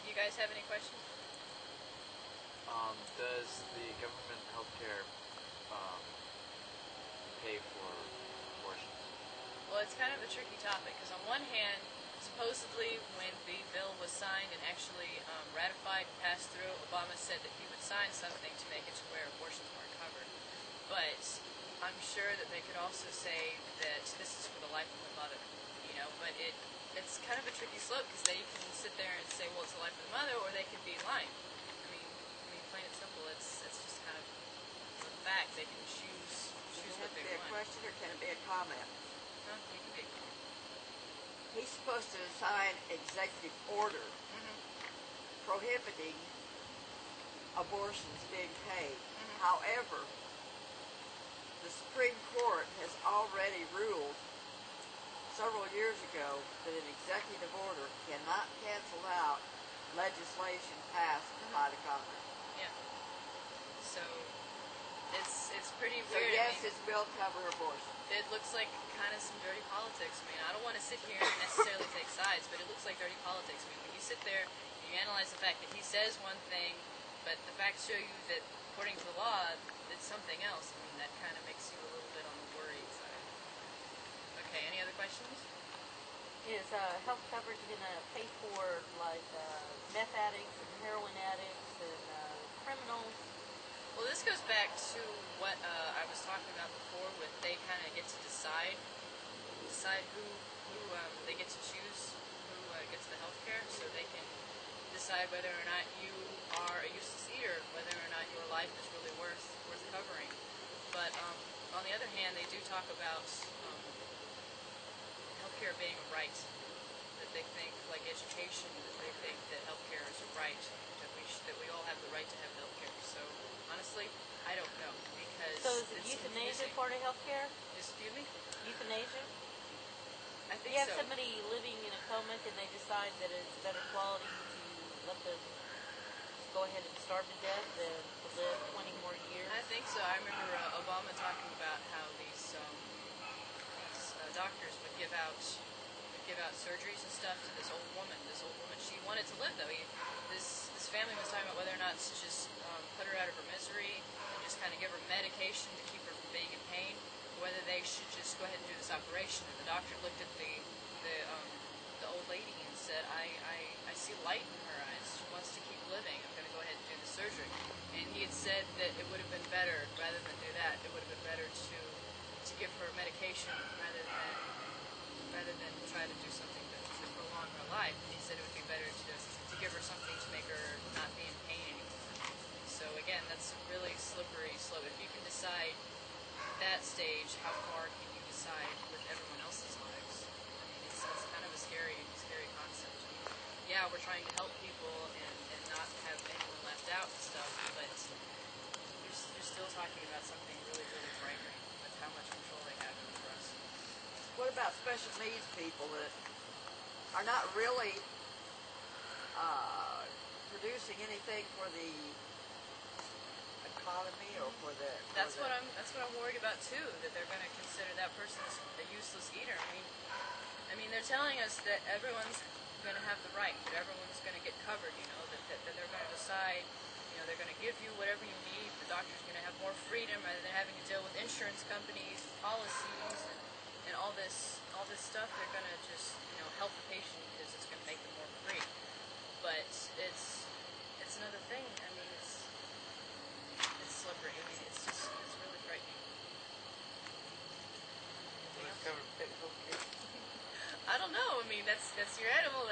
you guys have any questions? Does the government healthcare pay for abortions? Well, it's kind of a tricky topic because on one hand, supposedly when the bill was signed and actually ratified and passed through, Obama said that he would sign something to make it to where abortions weren't covered. But I'm sure that they could also say that this is for the life of the mother, but it's kind of a tricky slope because they can sit there and say, well, it's the life of the mother, or they could be lying. I mean, plain and simple, it's just kind of a fact. They can choose what they want. Can it be a question or can it be a comment? No, it can be a comment. He's supposed to sign executive order prohibiting abortions being paid. However, the Supreme Court has already ruled several years ago that an executive order cannot cancel out legislation passed by the Congress. Yeah. So it's pretty So weird. yes, his bill cover abortion. It looks like kind of some dirty politics. I don't want to sit here and necessarily take sides, but it looks like dirty politics. When you sit there and you analyze the fact that he says one thing, but the facts show you that according to the law, it's something else. That kind of makes you a little bit on the worried side. Okay, any other questions? Is health coverage going to pay for, like, meth addicts and heroin addicts and criminals? Well, this goes back to what I was talking about before with they kind of get to decide who they get to choose who gets the health care, so they can decide whether or not you are a useless eater, whether or not your life is really worth covering. But on the other hand, they do talk about healthcare being a right, that they think, like education, that they think that healthcare is a right, that we all have the right to have healthcare. So honestly, I don't know, because so is euthanasia part of healthcare? Excuse me? Euthanasia? I think you have so. somebody living in a coma and they decide that it's better quality to let them go ahead and starve to death than to live 20 more years? I think so. I remember Obama talking about how these doctors would give out surgeries and stuff to this old woman. She wanted to live though. This family was talking about whether or not to just put her out of her misery and just kind of give her medication to keep her from being in pain, or whether they should just go ahead and do this operation. And the doctor looked at the old lady and said, I see light in her eyes. She wants to keep living. I'm going to go ahead and do the surgery. And he had said that it would have been better, rather than do that, it would have been better to give her medication rather than try to do something to prolong her life. And he said it would be better to give her something to make her not be in pain anymore. So again, that's a really slippery slope. If you can decide that stage, how far can you decide with everyone else's lives? It's kind of a scary concept. Yeah, we're trying to help people and not have anyone left out and stuff, but you're still talking about something really, really frightening with how much control they have over us. What about special needs people that are not really producing anything for the economy or for the? That's what I'm worried about too. That they're going to consider that person a useless eater. I mean, they're telling us that everyone's going to have the right, that everyone's going to get covered. That they're going to decide. They're going to give you whatever you need. The doctor's going to have more freedom rather than having to deal with insurance companies, policies, and all this stuff. They're going to just help the patient because it's going to make them more free. But it's another thing. It's slippery. It's really frightening. I don't know. That's your animal.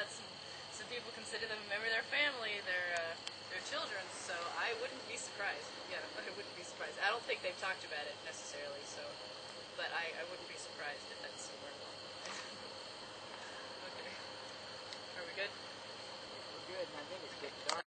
Some people consider them a member of their family, their children. So I wouldn't be surprised. Yeah, I wouldn't be surprised. I don't think they've talked about it necessarily. So, but I wouldn't be surprised if that's somewhere along the line. Okay. Are we good? We're good, and I think it's getting dark.